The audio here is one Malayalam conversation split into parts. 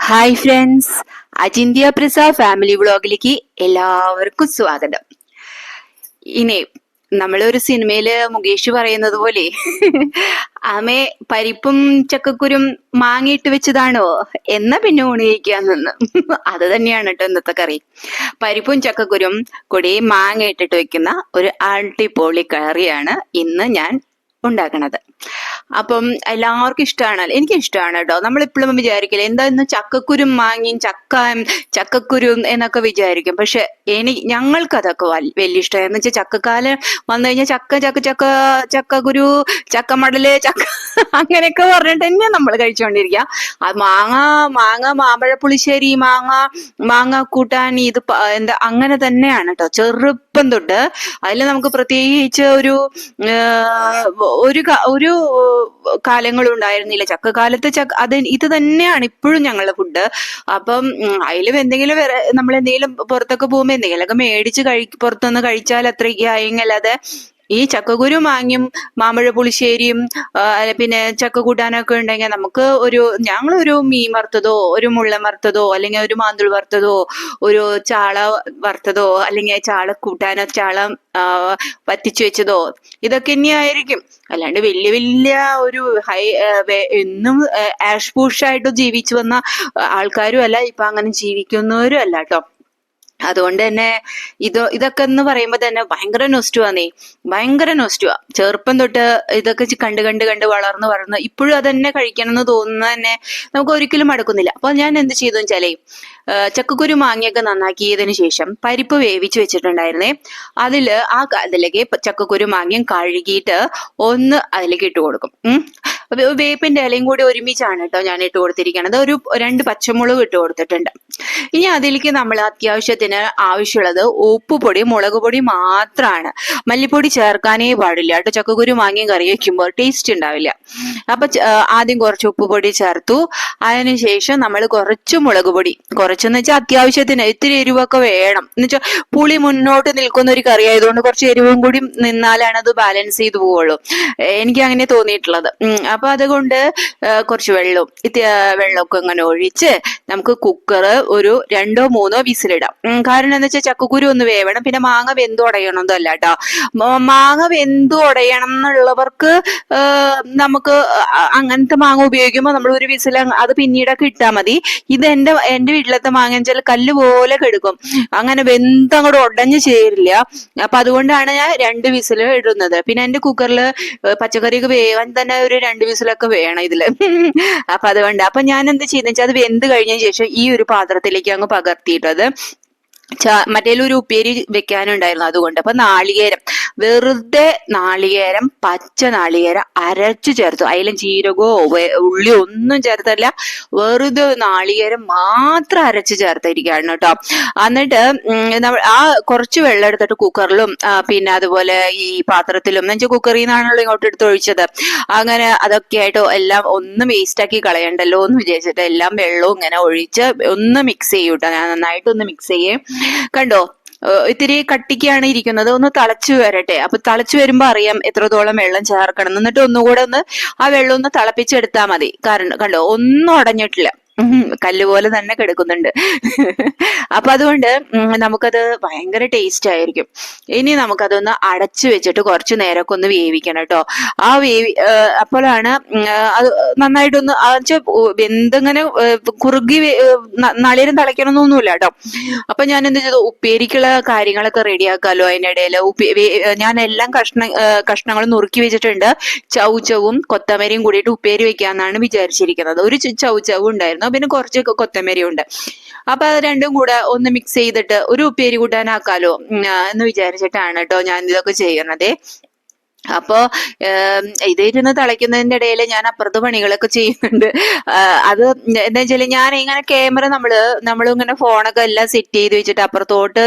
ഹായ് ഫ്രണ്ട്സ്, അജിന്ത്യ പ്രസാദ് ഫാമിലി വ്ളോഗിലേക്ക് എല്ലാവർക്കും സ്വാഗതം. ഇനി നമ്മളൊരു സിനിമയില് മുകേഷ് പറയുന്നത് പോലെ ആമേ പരിപ്പും ചക്കക്കുരും മാങ്ങയിട്ട് വെച്ചതാണോ എന്നാ പിന്നെ ഊണ് കഴിക്കാൻ നിന്ന്. അത് തന്നെയാണ് കേട്ടോ ഇന്നത്തെ കറി. പരിപ്പും ചക്കക്കുരും കൂടി മാങ്ങ ഇട്ടിട്ട് വെക്കുന്ന ഒരു അടിപൊളി കറിയാണ് ഇന്ന് ഞാൻ ഉണ്ടാക്കണത്. അപ്പം എല്ലാവർക്കും ഇഷ്ടമാണ്, എനിക്ക് ഇഷ്ടമാണ് കേട്ടോ. നമ്മളിപ്പോഴും വിചാരിക്കില്ല എന്താ ഇന്ന് ചക്കക്കുരും മാങ്ങിയും ചക്കക്കുരും എന്നൊക്കെ വിചാരിക്കും. പക്ഷെ ഞങ്ങൾക്ക് അതൊക്കെ വലിയ ഇഷ്ടമാണ്. എന്ന് വെച്ചാൽ ചക്കക്കാലം വന്നു കഴിഞ്ഞാൽ ചക്കക്കുരു, ചക്കമടല്, അങ്ങനെയൊക്കെ പറഞ്ഞിട്ട് തന്നെ നമ്മൾ കഴിച്ചുകൊണ്ടിരിക്കുക. അത് മാമ്പഴ പുളിശ്ശേരി, മാങ്ങ കൂട്ടാൻ, ഇത് എന്താ അങ്ങനെ തന്നെയാണ് കേട്ടോ. ചെറുപ്പം തൊട്ട് അതിൽ നമുക്ക് പ്രത്യേകിച്ച് ഒരു കാലങ്ങളും ഉണ്ടായിരുന്നില്ല. ചക്കക്കാലത്ത് ഇത് തന്നെയാണ് ഇപ്പോഴും ഞങ്ങളുടെ ഫുഡ്. അപ്പം അതിലും എന്തെങ്കിലും നമ്മൾ എന്തെങ്കിലും പുറത്തൊക്കെ പോകുമ്പോ എന്തെങ്കിലുമൊക്കെ മേടിച്ച് പുറത്തുനിന്ന് കഴിച്ചാൽ അത്രയ്ക്കായെങ്കിൽ ഈ ചക്കക്കുരു മാങ്ങയും മാമ്പഴ പുളിശ്ശേരിയും പിന്നെ ചക്ക കൂട്ടാനൊക്കെ ഉണ്ടെങ്കിൽ നമുക്ക് ഞങ്ങളൊരു മീൻ വറുത്തതോ, ഒരു മുള്ളൻ വറുത്തതോ, അല്ലെങ്കിൽ ഒരു മാന്തൾ വറുത്തതോ, ഒരു ചാള വറുത്തതോ, അല്ലെങ്കിൽ ചാള കൂട്ടാനോ, ചാള വറ്റിച്ചു വെച്ചതോ, ഇതൊക്കെ തന്നെയായിരിക്കും. അല്ലാണ്ട് വലിയ ഒരു എന്നും ആഷ് പൂഷായിട്ട് ജീവിച്ചു വന്ന ആൾക്കാരും അല്ല, ഇപ്പൊ അങ്ങനെ ജീവിക്കുന്നവരും അല്ല കേട്ടോ. അതുകൊണ്ട് തന്നെ ഇതൊക്കെ എന്ന് പറയുമ്പോ തന്നെ ഭയങ്കര നൊസ്റ്റുവാന്നേ, ഭയങ്കര നൊസ്റ്റുവാ. ചെറുപ്പം തൊട്ട് ഇതൊക്കെ കണ്ട് വളർന്ന് ഇപ്പോഴും അതന്നെ കഴിക്കണം എന്ന് തോന്നുന്ന തന്നെ നമുക്ക് ഒരിക്കലും മടുക്കുന്നില്ല. അപ്പൊ ഞാൻ എന്ത് ചെയ്തു വെച്ചാലേ, ചക്കക്കുരു മാങ്ങയൊക്കെ നന്നാക്കിയതിനു ശേഷം പരിപ്പ് വേവിച്ച് വെച്ചിട്ടുണ്ടായിരുന്നേ, അതിലേക്ക് ചക്കക്കുരു മാങ്ങയും കഴുകിയിട്ട് ഒന്ന് അതിലേക്ക് ഇട്ട് കൊടുക്കും. വേപ്പിന്റെ ഇലയും കൂടി ഒരുമിച്ചാണ് കേട്ടോ ഞാൻ ഇട്ട് കൊടുത്തിരിക്കുന്നത്. 2 പച്ചമുളക് ഇട്ട് കൊടുത്തിട്ടുണ്ട്. ഇനി അതിലേക്ക് നമ്മൾ അത്യാവശ്യത്തിന് ആവശ്യമുള്ളത് ഉപ്പുപൊടി, മുളക് പൊടി മാത്രമാണ്. മല്ലിപ്പൊടി ചേർക്കാനേ പാടില്ല കേട്ടോ. ചക്കക്കുരു മാങ്ങയും കറി വെക്കുമ്പോൾ ടേസ്റ്റ് ഉണ്ടാവില്ല. അപ്പൊ ആദ്യം കുറച്ച് ഉപ്പുപൊടി ചേർത്തു. അതിനുശേഷം നമ്മൾ കുറച്ച് മുളക് പൊടി, കുറച്ചെന്ന് വെച്ചാൽ അത്യാവശ്യത്തിന് ഇത്തിരി എരിവൊക്കെ വേണം. എന്ന് വെച്ചാൽ പുളി മുന്നോട്ട് നിൽക്കുന്ന ഒരു കറി ആയതുകൊണ്ട് കുറച്ച് എരിവും കൂടി നിന്നാലാണ് അത് ബാലൻസ് ചെയ്ത് പോവുള്ളൂ. എനിക്ക് അങ്ങനെ തോന്നിയിട്ടുള്ളത്. അപ്പൊ അതുകൊണ്ട് കുറച്ച് വെള്ളമൊക്കെ ഇങ്ങനെ ഒഴിച്ച് നമുക്ക് കുക്കർ ഒരു 2-3 വിസിലിടാം. കാരണം എന്താ വെച്ചാൽ ചക്കക്കുരു ഒന്ന് വേവണം, പിന്നെ മാങ്ങ വെന്തുടയണമെന്നല്ല കേട്ടോ. മാങ്ങ വെന്തുടയണം എന്നുള്ളവർക്ക് നമുക്ക് അങ്ങനത്തെ മാങ്ങ ഉപയോഗിക്കുമ്പോൾ നമ്മൾ ഒരു വിസിൽ അത് പിന്നീടൊക്കെ ഇട്ടാൽ മതി. ഇത് എന്റെ വീട്ടിലത്തെ മാങ്ങ വെച്ചാൽ കല്ല് പോലെ കെടുക്കും, അങ്ങനെ വെന്തങ്ങോട്ട് ഉടഞ്ഞു ചേരില്ല. അപ്പൊ അതുകൊണ്ടാണ് ഞാൻ 2 വിസിൽ ഇടുന്നത്. പിന്നെ എന്റെ കുക്കറിൽ പച്ചക്കറിയൊക്കെ വേവാൻ തന്നെ ഒരു 2 വിസിലൊക്കെ വേണം ഇതില്. അപ്പൊ അതുകൊണ്ട് ഞാൻ എന്ത് ചെയ്യുന്ന വെച്ചാൽ അത് വെന്ത് കഴിഞ്ഞതിന് ശേഷം ഈ ഒരു പാത്രത്തിലേക്ക് അങ്ങ് പകർത്തിയിട്ടത് മറ്റേലൊരു ഉപ്പേരി വെക്കാനുണ്ടായിരുന്നു. അതുകൊണ്ട് അപ്പൊ വെറുതെ നാളികേരം, പച്ച നാളികേരം അരച്ചു ചേർത്തു. അതിലും ജീരകോ ഉള്ളി ഒന്നും ചേർത്തല്ല, വെറുതെ നാളികേരം മാത്രം അരച്ചു ചേർത്തിരിക്കുകയാണ് കേട്ടോ. എന്നിട്ട് ആ കുറച്ച് വെള്ളം എടുത്തിട്ട് കുക്കറിലും പിന്നെ അതുപോലെ ഈ പാത്രത്തിലും, എന്നുവെച്ചാൽ കുക്കറിൽ നിന്നാണല്ലോ ഇങ്ങോട്ട് എടുത്ത് ഒഴിച്ചത്. അങ്ങനെ അതൊക്കെ ആയിട്ട് എല്ലാം ഒന്ന് വേസ്റ്റ് ആക്കി കളയണ്ടല്ലോ എന്ന് വിചാരിച്ചിട്ട് എല്ലാം വെള്ളവും ഇങ്ങനെ ഒഴിച്ച് ഒന്ന് മിക്സ് ചെയ്യൂട്ടോ. ഞാൻ നന്നായിട്ടൊന്ന് മിക്സ് ചെയ്യേ. കണ്ടോ, ഇത്തിരി കട്ടിക്കാണ് ഇരിക്കുന്നത്. ഒന്ന് തിളച്ചു വരട്ടെ. അപ്പൊ തിളച്ചു വരുമ്പോ അറിയാം എത്രത്തോളം വെള്ളം ചേർക്കണം. എന്നിട്ട് ഒന്നുകൂടെ ആ വെള്ളം ഒന്ന് തിളപ്പിച്ചെടുത്താൽ മതി. കാരണം കണ്ടോ, ഒന്നും ഉടഞ്ഞിട്ടില്ല, കല്ലുപോലെ തന്നെ കിടക്കുന്നുണ്ട്. അപ്പൊ അതുകൊണ്ട് നമുക്കത് ഭയങ്കര ടേസ്റ്റ് ആയിരിക്കും. ഇനി നമുക്കതൊന്ന് അടച്ചു വെച്ചിട്ട് കുറച്ചു നേരമൊക്കെ ഒന്ന് വേവിക്കണം കേട്ടോ. അപ്പോഴാണ് അത് നന്നായിട്ടൊന്ന് വെന്തിങ്ങനെ കുറുകി നാളികേരം തിളയ്ക്കണമെന്നൊന്നുമില്ല കേട്ടോ. അപ്പൊ ഞാൻ എന്ത് ചെയ്തു, ഉപ്പേരിക്കുള്ള കാര്യങ്ങളൊക്കെ റെഡിയാക്കാലോ. അതിനിടയിൽ ഞാൻ എല്ലാം കഷ്ണങ്ങളും നുറുക്കി വെച്ചിട്ടുണ്ട്. ചൗചവും കൊത്തമരിയും കൂടിയിട്ട് ഉപ്പേരി വെക്കാന്നാണ് വിചാരിച്ചിരിക്കുന്നത്. ഒരു ചൗചവും ഉണ്ടായിരുന്നു, പിന്നെ കുറച്ച് കൊത്തമരി ഉണ്ട്. അപ്പൊ അത് രണ്ടും കൂടെ ഒന്ന് മിക്സ് ചെയ്തിട്ട് ഒരു ഉപ്പേരി കൂട്ടാനാക്കാലോ എന്ന് വിചാരിച്ചിട്ടാണ് കേട്ടോ ഞാൻ ഇതൊക്കെ ചെയ്യണത്. അപ്പോ ഇതിരുന്ന് തിളയ്ക്കുന്നതിന്റെ ഇടയിൽ ഞാൻ അപ്പുറത്ത് പണികളൊക്കെ ചെയ്യുന്നുണ്ട്. അത് എന്താ വെച്ചാല് ഞാൻ ഇങ്ങനെ ക്യാമറ നമ്മളിങ്ങനെ ഫോണൊക്കെ എല്ലാം സെറ്റ് ചെയ്ത് വെച്ചിട്ട് അപ്പുറത്തോട്ട്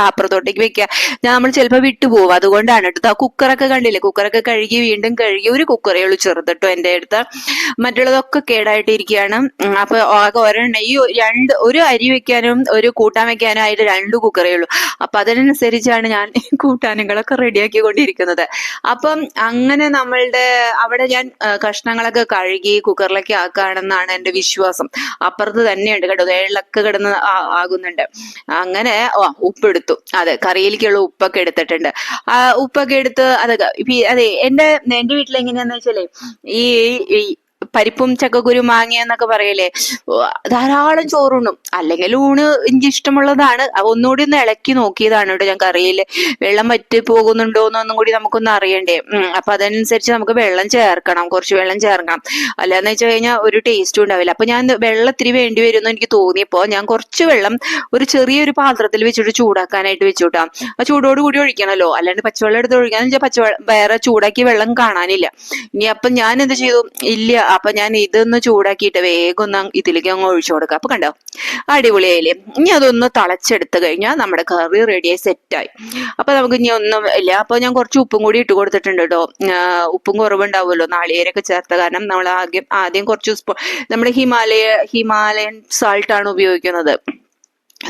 അപ്പുറത്തോട്ടേക്ക് വെക്കുക. നമ്മൾ ചിലപ്പോ വിട്ടുപോകും. അതുകൊണ്ടാണ് കേട്ടോ. കുക്കറൊക്കെ കണ്ടില്ലേ, കുക്കറൊക്കെ വീണ്ടും കഴുകി. ഒരു കുക്കറേ ഉള്ളൂ ചെറുതിട്ടോ എന്റെ അടുത്ത്, മറ്റുള്ളതൊക്കെ കേടായിട്ടിരിക്കുകയാണ്. അപ്പൊ ആകെ ഒരെണ്ണം, ഒരു അരി വെക്കാനും ഒരു കൂട്ടാൻ വെക്കാനും ആയിട്ട് 2 കുക്കറേ ഉള്ളൂ. അപ്പൊ അതിനനുസരിച്ചാണ് ഞാൻ കൂട്ടാനുകളൊക്കെ റെഡിയാക്കിക്കൊണ്ടിരിക്കുന്നത്. അപ്പം അങ്ങനെ നമ്മളുടെ അവിടെ ഞാൻ കഷ്ണങ്ങളൊക്കെ കഴുകി കുക്കറിലൊക്കെ ആക്കുകയാണെന്നാണ് എന്റെ വിശ്വാസം. അപ്പുറത്ത് തന്നെയുണ്ട് കേട്ടോ, വെള്ളമൊക്കെ കിടന്ന് ആകുന്നുണ്ട്. അങ്ങനെ ഉപ്പെടുത്തു, അതെ കറിയിലേക്കുള്ള ഉപ്പൊക്കെ എടുത്തിട്ടുണ്ട്. ഉപ്പൊക്കെ എടുത്ത് അതൊക്കെ അതെ എന്റെ വീട്ടിൽ എങ്ങനെയാന്ന് വെച്ചാലേ ഈ പരിപ്പും ചക്കക്കുരു മാങ്ങ എന്നൊക്കെ പറയലേ, ധാരാളം ചോറുണ്ണും. അല്ലെങ്കിൽ ഊണ് എനിക്ക് ഇഷ്ടമുള്ളതാണ്. ഒന്നുകൂടി ഒന്ന് ഇളക്കി നോക്കിയതാണ് കേട്ടോ ഞാൻ കറിയിൽ വെള്ളം വറ്റി പോകുന്നുണ്ടോ എന്നൊന്നും കൂടി നമുക്കൊന്ന് അറിയണ്ടേ. അപ്പൊ അതനുസരിച്ച് നമുക്ക് വെള്ളം ചേർക്കണം, കുറച്ച് വെള്ളം ചേർക്കണം. അല്ലാന്ന് വെച്ച് കഴിഞ്ഞാൽ ഒരു ടേസ്റ്റും ഉണ്ടാവില്ല. അപ്പൊ ഞാൻ വെള്ളം ഇത്തിരി വേണ്ടി വരുമെന്ന് എനിക്ക് തോന്നിയപ്പോ ഞാൻ കുറച്ച് വെള്ളം ഒരു ചെറിയൊരു പാത്രത്തിൽ വെച്ചിട്ട് ചൂടാക്കാനായിട്ട് വെച്ചുട്ടാ. ആ ചൂടോട് കൂടി ഒഴിക്കണല്ലോ, അല്ലാണ്ട് പച്ചവെള്ളം എടുത്ത് ഒഴിക്കാന്ന് വെച്ചാൽ വേറെ ചൂടാക്കി വെള്ളം കാണാനില്ല. ഇനി അപ്പം ഞാൻ എന്ത് ചെയ്തു, ഇല്ല അപ്പൊ ഞാൻ ഇതൊന്ന് ചൂടാക്കിയിട്ട് വേഗം ഒന്ന് ഇതിലേക്ക് അങ്ങ് ഒഴിച്ചു കൊടുക്കാം. അപ്പൊ കണ്ടോ അടിപൊളിയായില്ലേ. ഇനി അതൊന്ന് തിളച്ചെടുത്ത് കഴിഞ്ഞാൽ നമ്മുടെ കറി റെഡിയായി സെറ്റായി. അപ്പൊ നമുക്ക് ഇനി ഒന്നും ഇല്ല. അപ്പൊ ഞാൻ കുറച്ച് ഉപ്പും കൂടി ഇട്ട് കൊടുത്തിട്ടുണ്ട് കേട്ടോ. ഉപ്പും കുറവുണ്ടാവുമല്ലോ നാളികേരൊക്കെ ചേർത്ത കാരണം. നമ്മൾ ആദ്യം കുറച്ച് നമ്മുടെ ഹിമാലയൻ സാൾട്ട് ആണ് ഉപയോഗിക്കുന്നത്.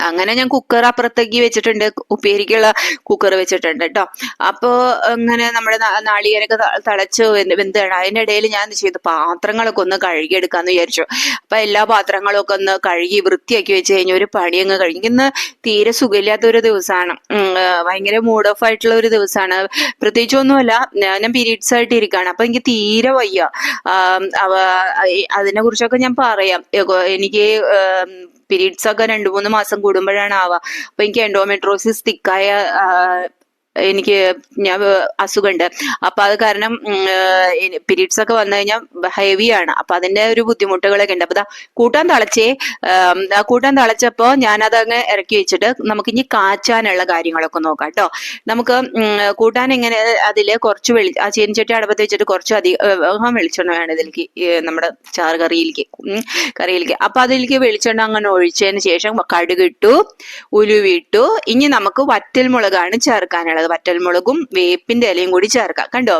അങ്ങനെ ഞാൻ കുക്കർ അപ്പുറത്തേക്ക് വെച്ചിട്ടുണ്ട്, ഉപ്പേരിക്കുള്ള കുക്കർ വെച്ചിട്ടുണ്ട് കേട്ടോ. അപ്പോ അങ്ങനെ നമ്മുടെ നാളികേരൊക്കെ തിളച്ച് വെന്താണ്. അതിന്റെ ഇടയിൽ ഞാൻ എന്ത് ചെയ്തു, പാത്രങ്ങളൊക്കെ ഒന്ന് കഴുകിയെടുക്കാന്ന് വിചാരിച്ചു. അപ്പൊ എല്ലാ പാത്രങ്ങളും ഒക്കെ ഒന്ന് കഴുകി വൃത്തിയാക്കി വെച്ച് കഴിഞ്ഞ ഒരു പണി അങ്ങ് കഴിഞ്ഞു. ഇന്ന് തീരെ സുഖമില്ലാത്ത ഒരു ദിവസമാണ്, ഭയങ്കര മൂഡ് ഓഫ് ആയിട്ടുള്ള ഒരു ദിവസമാണ്. പ്രത്യേകിച്ചൊന്നുമല്ല, ഞാൻ പീരീഡ്സ് ആയിട്ട് ഇരിക്കുകയാണ്. അപ്പൊ എനിക്ക് തീരെ വയ്യ. അതിനെ കുറിച്ചൊക്കെ ഞാൻ പറയാം. എനിക്ക് പീരീഡ്സ് ഒക്കെ 2-3 മാസം കൂടുമ്പോഴാണ് ആവുക. അപ്പൊ എനിക്ക് എൻഡോമെട്രോസിസ് തിക്കായ എനിക്ക് അസുഖമുണ്ട്. അപ്പൊ അത് കാരണം പീരീഡ്സ് ഒക്കെ വന്നു കഴിഞ്ഞാൽ ഹെവിയാണ്. അപ്പൊ അതിന്റെ ഒരു ബുദ്ധിമുട്ടുകളൊക്കെ ഉണ്ട്. അപ്പൊ കൂട്ടാൻ തിളച്ചപ്പോ ഞാനതങ്ങ് ഇറക്കി വെച്ചിട്ട് നമുക്ക് ഇനി കാച്ചാനുള്ള കാര്യങ്ങളൊക്കെ നോക്കാം കേട്ടോ. നമുക്ക് കൂട്ടാൻ എങ്ങനെ, അതില് കുറച്ച് ആ ചീനിച്ചട്ടി അടുപ്പത്ത് വെച്ചിട്ട് കുറച്ച് അധികം വെളിച്ചെണ്ണ വേണം ഇതിലേക്ക്, നമ്മുടെ ചാറ് കറിയിലേക്ക്. അപ്പൊ അതിലേക്ക് വെളിച്ചെണ്ണ അങ്ങനെ ഒഴിച്ചതിന് ശേഷം കടുകിട്ടു, ഉലുവിട്ടു. ഇനി നമുക്ക് വറ്റൽമുളകാണ് ചേർക്കാനുള്ളത്. വറ്റൽമുളകും വേപ്പിന്റെ ഇലയും കൂടി ചേർക്കാം കണ്ടോ.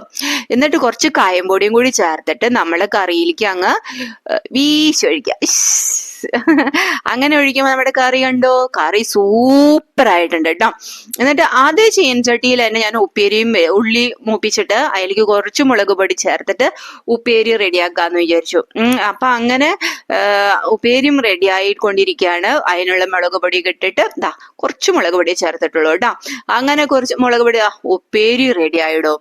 എന്നിട്ട് കുറച്ച് കായംപൊടിയും കൂടി ചേർത്തിട്ട് നമ്മളെ കറിയിലേക്ക് അങ്ങ് വീശൊഴിക്കാം. അങ്ങനെ ഒഴിക്കുമ്പോൾ നമ്മുടെ കറി കണ്ടോ, കറി സൂപ്പർ ആയിട്ടുണ്ട് കേട്ടോ. എന്നിട്ട് അതേ ചീനച്ചട്ടിയിൽ തന്നെ ഞാൻ ഉപ്പേരിയും ഉള്ളി മൂപ്പിച്ചിട്ട് അതിലേക്ക് കുറച്ച് മുളക് പൊടി ചേർത്തിട്ട് ഉപ്പേരി റെഡിയാക്കാന്ന് വിചാരിച്ചു. അപ്പൊ അങ്ങനെ ഉപ്പേരിയും റെഡി ആയിക്കൊണ്ടിരിക്കുകയാണ്. അതിനുള്ള മുളക് പൊടി ഇട്ടിട്ട് കുറച്ച് മുളക് പൊടി ചേർത്തിട്ടുള്ളൂ കേട്ടോ. അങ്ങനെ കുറച്ച് മുളക് പൊടി, ഉപ്പേരി റെഡി ആയിടോ.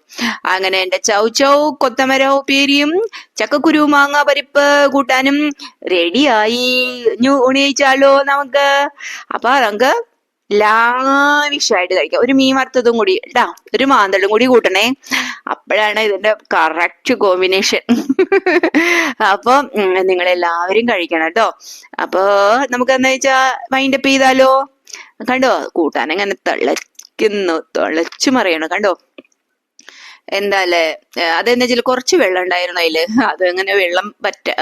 അങ്ങനെ എന്റെ ചൗ കൊത്തമര ഉപ്പേരിയും ചക്കക്കുരു മാങ്ങ പരിപ്പ് കൂട്ടാനും റെഡിയായി. ഊണ് കഴിച്ചാലോ നമുക്ക്. അപ്പൊ നമുക്ക് ലാവിഷായിട്ട് കഴിക്കാം. ഒരു മീൻ വറുത്തതും കൂടി കേട്ടാ, ഒരു മാന്തളും കൂടി കൂട്ടണേ, അപ്പോഴാണ് ഇതിന്റെ കറക്റ്റ് കോമ്പിനേഷൻ. അപ്പൊ നിങ്ങളെല്ലാവരും കഴിക്കണം കേട്ടോ. അപ്പൊ നമുക്ക് എന്താ വെച്ചാ വൈൻഡപ്പ് ചെയ്താലോ. കണ്ടോ കൂട്ടാൻ എങ്ങനെ തിളച്ചു മറിയണം കണ്ടോ. എന്താല്ലേ, അതെന്ന് വെച്ചാല് കുറച്ച് വെള്ളം ഉണ്ടായിരുന്നു അതില്. അത് അങ്ങനെ വെള്ളം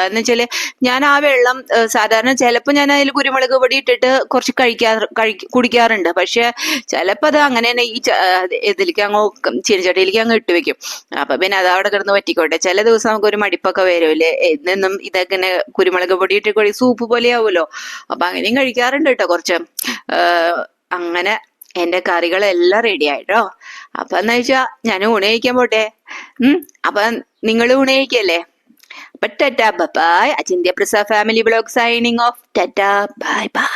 എന്ന് വെച്ചാല് ഞാൻ ആ വെള്ളം സാധാരണ ചിലപ്പോ ഞാൻ അതിൽ കുരുമുളക് പൊടി ഇട്ടിട്ട് കുറച്ച് കുടിക്കാറുണ്ട്. പക്ഷെ ചിലപ്പോ അത് അങ്ങനെ തന്നെ ഈ ഇതിലേക്ക് അങ്ങ് ചീനച്ചട്ടിയിലേക്ക് അങ്ങ് ഇട്ട് വെക്കും. അപ്പൊ പിന്നെ അത് അവിടെ കിടന്ന് പറ്റിക്കോട്ടെ. ചില ദിവസം നമുക്ക് ഒരു മടിപ്പൊക്കെ വരുമല്ലേ, എന്നും ഇതൊക്കെ കുരുമുളക് പൊടി ഇട്ട് സൂപ്പ് പോലെ ആവുമല്ലോ. അപ്പൊ അങ്ങനെയും കഴിക്കാറുണ്ട് കേട്ടോ കുറച്ച്. അങ്ങനെ എന്റെ കറികളെല്ലാം റെഡി ആയിട്ടോ. അപ്പൊ എന്ന് വെച്ചാ ഞാൻ ഊണ് കഴിക്കാൻ പോട്ടെ. അപ്പൊ നിങ്ങൾ ഊണ് കഴിക്കല്ലേ. അപ്പൊ tata bye. Achintya Prasad family vlog signing off. Tata bye by.